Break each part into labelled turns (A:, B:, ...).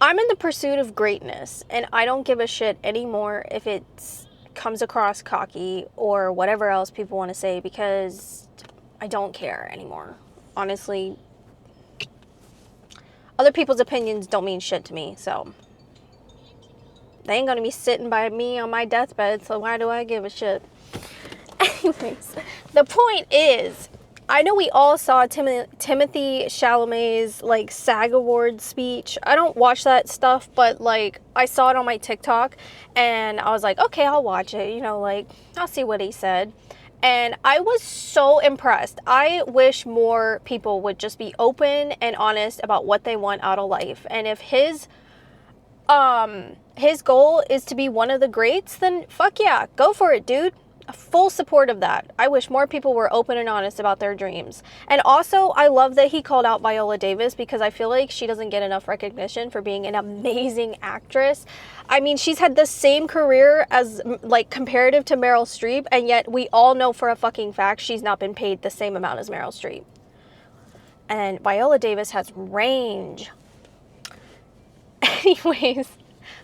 A: I'm in the pursuit of greatness, and I don't give a shit anymore if it comes across cocky or whatever else people want to say, because I don't care anymore. Honestly, other people's opinions don't mean shit to me, so they ain't gonna be sitting by me on my deathbed, so why do I give a shit? Anyways, the point is, I know we all saw Timothy Chalamet's, like, SAG Awards speech. I don't watch that stuff, but, like, I saw it on my TikTok, and I was like, okay, I'll watch it, you know, like, I'll see what he said. And I was so impressed. I wish more people would just be open and honest about what they want out of life. And if his goal is to be one of the greats, then fuck yeah, go for it, dude. Full support of that. I wish more people were open and honest about their dreams. And also, I love that he called out Viola Davis, because I feel like she doesn't get enough recognition for being an amazing actress. I mean, she's had the same career as, like, comparative to Meryl Streep, and yet we all know for a fucking fact she's not been paid the same amount as Meryl Streep. And Viola Davis has range. Anyways,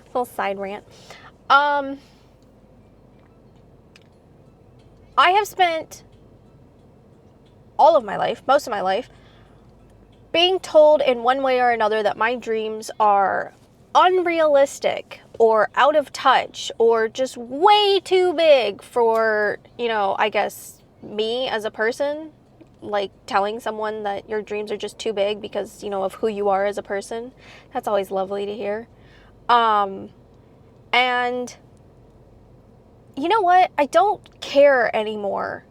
A: little side rant. I have spent all of my life, most of my life, being told in one way or another that my dreams are unrealistic or out of touch or just way too big for, you know, I guess me as a person. Like, telling someone that your dreams are just too big because, you know, of who you are as a person. That's always lovely to hear. And you know what? I don't care anymore.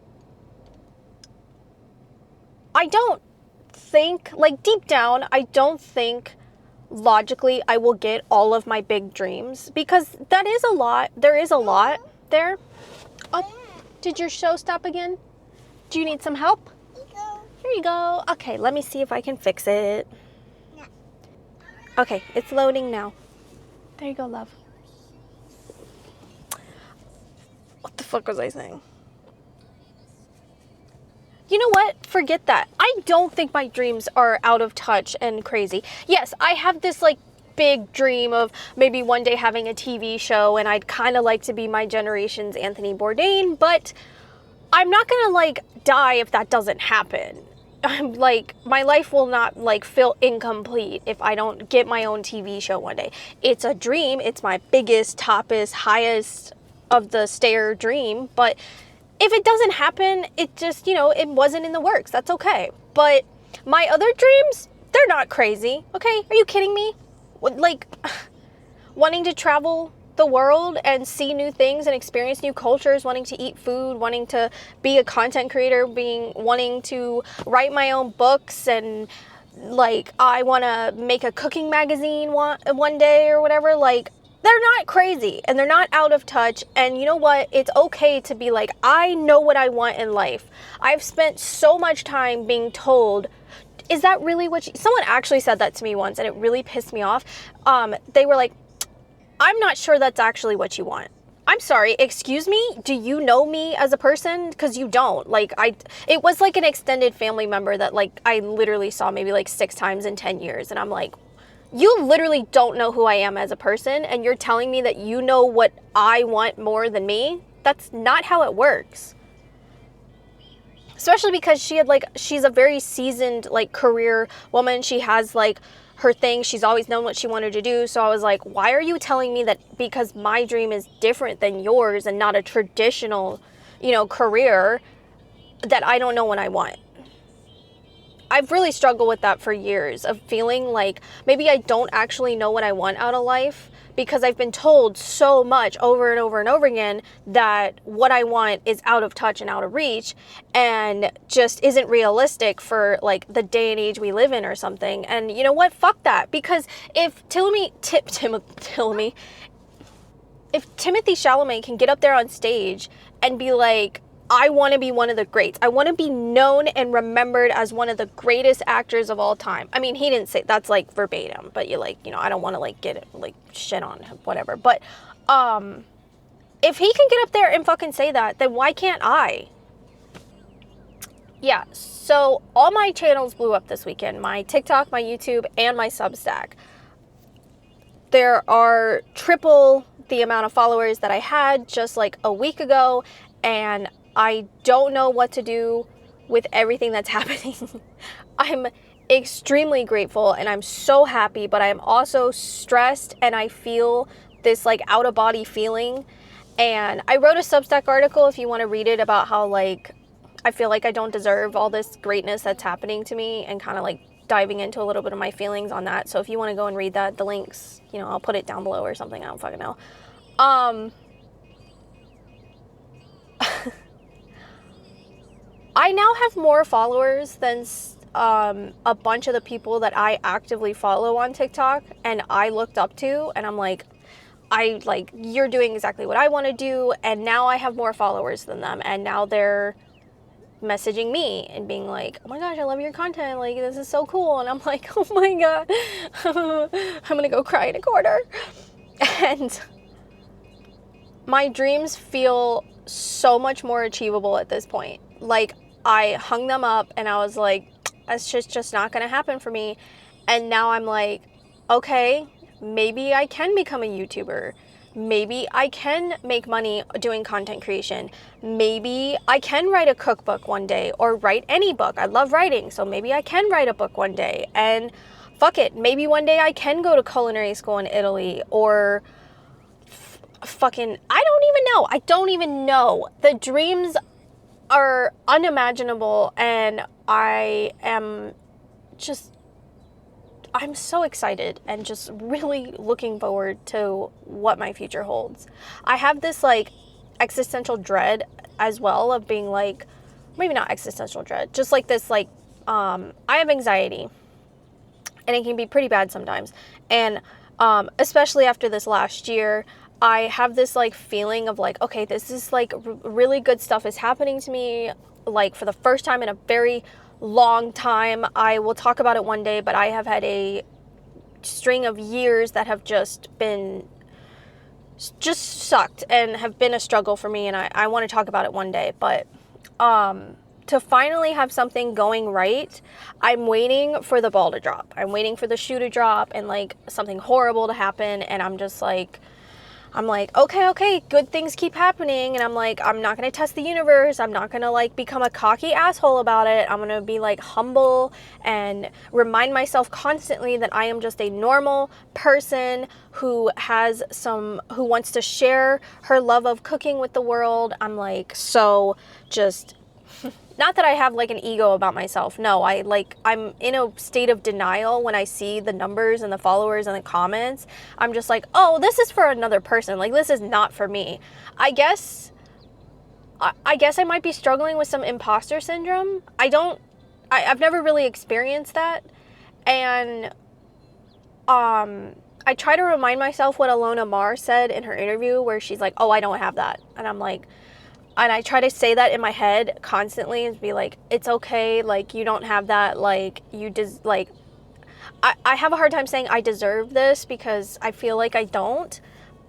A: I don't think, like, deep down, I don't think logically I will get all of my big dreams, because that is a lot. There is a lot there. Oh, did your show stop again? Do you need some help? Here you go. Okay, let me see if I can fix it. Okay, it's loading now. There you go, love. What the fuck was I saying? You know what? Forget that. I don't think my dreams are out of touch and crazy. Yes, I have this, like, big dream of maybe one day having a TV show, and I'd kind of like to be my generation's Anthony Bourdain, but I'm not gonna, like, die if that doesn't happen. I'm like, my life will not, like, feel incomplete if I don't get my own TV show one day. It's a dream. It's my biggest, toppest, highest of the stair dream. But if it doesn't happen, it just, you know, it wasn't in the works. That's okay. But my other dreams, they're not crazy. Okay? Are you kidding me? Like, wanting to travel the world and see new things and experience new cultures, wanting to eat food, wanting to be a content creator, wanting to write my own books, and, like, I want to make a cooking magazine one day or whatever. Like, they're not crazy and they're not out of touch. And you know what? It's okay to be like, I know what I want in life. I've spent so much time being told, is that really what someone actually said that to me once, and it really pissed me off. They were like, I'm not sure that's actually what you want. I'm sorry, excuse me? Do you know me as a person? Because you don't. Like, it was like an extended family member that, like, I literally saw maybe like 6 times in 10 years. And I'm like, you literally don't know who I am as a person, and you're telling me that you know what I want more than me? That's not how it works. Especially because she's a very seasoned, like, career woman. She has, like, her thing. She's always known what she wanted to do. So I was like, why are you telling me that because my dream is different than yours and not a traditional, you know, career, that I don't know what I want? I've really struggled with that for years, of feeling like maybe I don't actually know what I want out of life, because I've been told so much over and over and over again that what I want is out of touch and out of reach and just isn't realistic for, like, the day and age we live in or something. And you know what? Fuck that. Because if Timothy Chalamet can get up there on stage and be like, I want to be one of the greats. I want to be known and remembered as one of the greatest actors of all time. I mean, he didn't say that's, like, verbatim, but you, like, you know, I don't want to, like, get it, like, shit on him, whatever. But if he can get up there and fucking say that, then why can't I? Yeah, so all my channels blew up this weekend. My TikTok, my YouTube, and my Substack. there are triple the amount of followers that I had just like a week ago, and I don't know what to do with everything that's happening. I'm extremely grateful and I'm so happy, but I'm also stressed and I feel this like out of body feeling. And I wrote a Substack article if you want to read it about how like I feel like I don't deserve all this greatness that's happening to me, and kind of like diving into a little bit of my feelings on that. So if you want to go and read that, the links, you know, I'll put it down below or something. I don't fucking know. I now have more followers than a bunch of the people that I actively follow on TikTok and I looked up to, and I'm like, you're doing exactly what I want to do, and now I have more followers than them, and now they're messaging me and being like, oh my gosh, I love your content, like this is so cool, and I'm like, oh my god, I'm gonna go cry in a corner. And my dreams feel so much more achievable at this point. Like, I hung them up and I was like, that's just not gonna happen for me. And now I'm like, okay, maybe I can become a YouTuber. Maybe I can make money doing content creation. Maybe I can write a cookbook one day, or write any book. I love writing, so maybe I can write a book one day. And fuck it, maybe one day I can go to culinary school in Italy, or fucking, I don't even know. The dreams are unimaginable, and I'm so excited and just really looking forward to what my future holds. I have this like existential dread as well of being like, maybe not existential dread, just like this like, I have anxiety and it can be pretty bad sometimes. And especially after this last year, I have this like feeling of like, okay, this is like really good stuff is happening to me, like for the first time in a very long time. I will talk about it one day, but I have had a string of years that have just sucked and have been a struggle for me, and I want to talk about it one day. But to finally have something going right, I'm waiting for the ball to drop. I'm waiting for the shoe to drop and like something horrible to happen, and I'm like, okay, good things keep happening. And I'm like, I'm not going to test the universe. I'm not going to like become a cocky asshole about it. I'm going to be like humble and remind myself constantly that I am just a normal person who wants to share her love of cooking with the world. I'm like, so just, not that I have like an ego about myself. No, I'm in a state of denial when I see the numbers and the followers and the comments. I'm just like, oh, this is for another person. Like, this is not for me. I guess I might be struggling with some imposter syndrome. I've never really experienced that. And I try to remind myself what Alona Mar said in her interview, where she's like, oh, I don't have that. And I'm like, and I try to say that in my head constantly and be like, it's okay, like, you don't have that, like, I have a hard time saying I deserve this because I feel like I don't,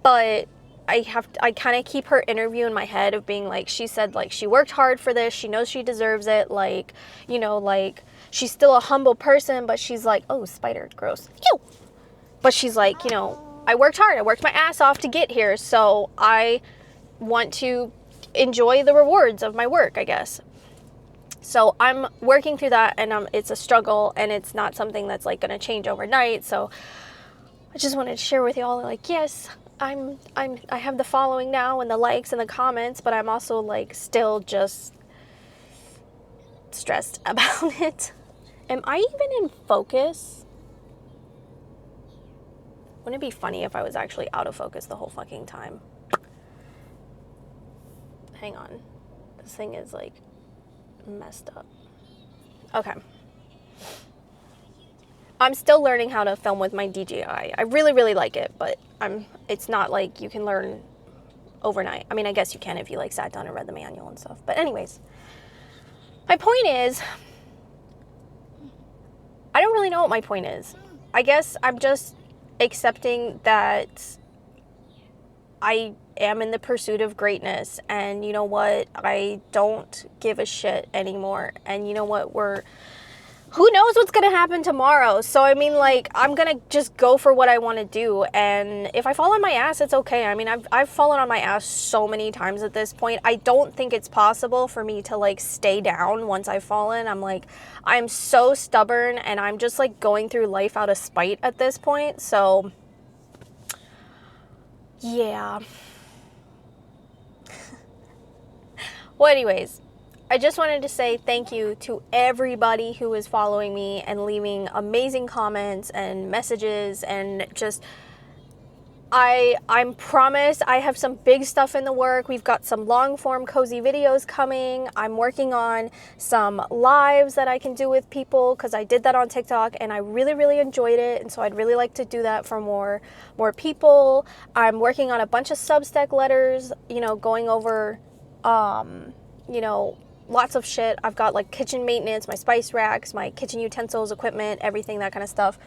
A: but I kind of keep her interview in my head of being like, she said, like, she worked hard for this, she knows she deserves it, like, you know, like, she's still a humble person, but she's like, oh, spider, gross, ew, but she's like, you know, I worked hard, I worked my ass off to get here, so I want to enjoy the rewards of my work, I guess. So I'm working through that, and it's a struggle, and it's not something that's like going to change overnight. So I just wanted to share with y'all, like, yes, I have the following now and the likes and the comments, but I'm also like still just stressed about it. Am I even in focus? Wouldn't it be funny if I was actually out of focus the whole fucking time? Hang on. This thing is like messed up. Okay. I'm still learning how to film with my DJI. I really, really like it, but it's not like you can learn overnight. I mean, I guess you can if you like sat down and read the manual and stuff. But anyways, my point is, I don't really know what my point is. I guess I'm just accepting that I am in the pursuit of greatness, and you know what, I don't give a shit anymore, and you know what, we're who knows what's going to happen tomorrow? So, I mean, like, I'm going to just go for what I want to do. And if I fall on my ass, it's okay. I mean, I've fallen on my ass so many times at this point. I don't think it's possible for me to, like, stay down once I've fallen. I'm so stubborn, and I'm just, like, going through life out of spite at this point. So, yeah. Well, anyways, I just wanted to say thank you to everybody who is following me and leaving amazing comments and messages, and just I'm promised I have some big stuff in the work. We've got some long form cozy videos coming. I'm working on some lives that I can do with people, because I did that on TikTok and I really, really enjoyed it, and so I'd really like to do that for more people. I'm working on a bunch of Substack letters, you know, going over you know, lots of shit. I've got like kitchen maintenance, my spice racks, my kitchen utensils, equipment, everything, that kind of stuff.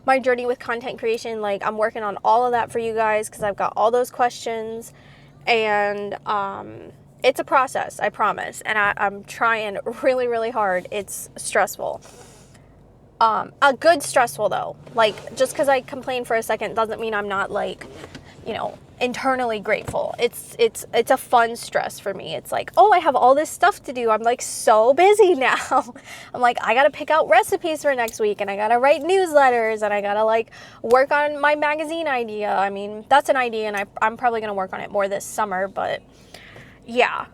A: My journey with content creation, like, I'm working on all of that for you guys, because I've got all those questions, and it's a process, I promise, and I'm trying really, really hard. It's stressful. A good stressful though. Like, just because I complain for a second doesn't mean I'm not, like, you know, internally grateful. It's a fun stress for me. It's like, oh, I have all this stuff to do. I'm like so busy now. I'm like, I gotta pick out recipes for next week, and I gotta write newsletters, and I gotta like work on my magazine idea. I mean, that's an idea, and I'm probably gonna work on it more this summer, but yeah.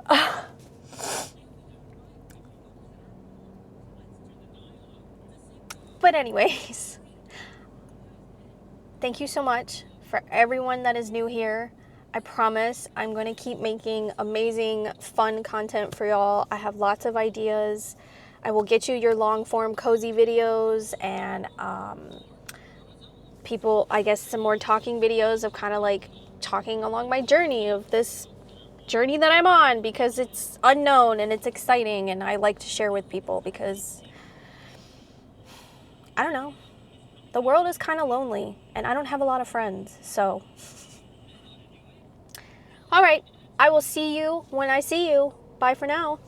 A: But anyways, thank you so much for everyone that is new here. I promise I'm going to keep making amazing, fun content for y'all. I have lots of ideas. I will get you your long form cozy videos, and people, I guess, some more talking videos of kind of like talking along my journey, of this journey that I'm on, because it's unknown and it's exciting, and I like to share with people, because I don't know, the world is kind of lonely and I don't have a lot of friends. So, all right, I will see you when I see you. Bye for now.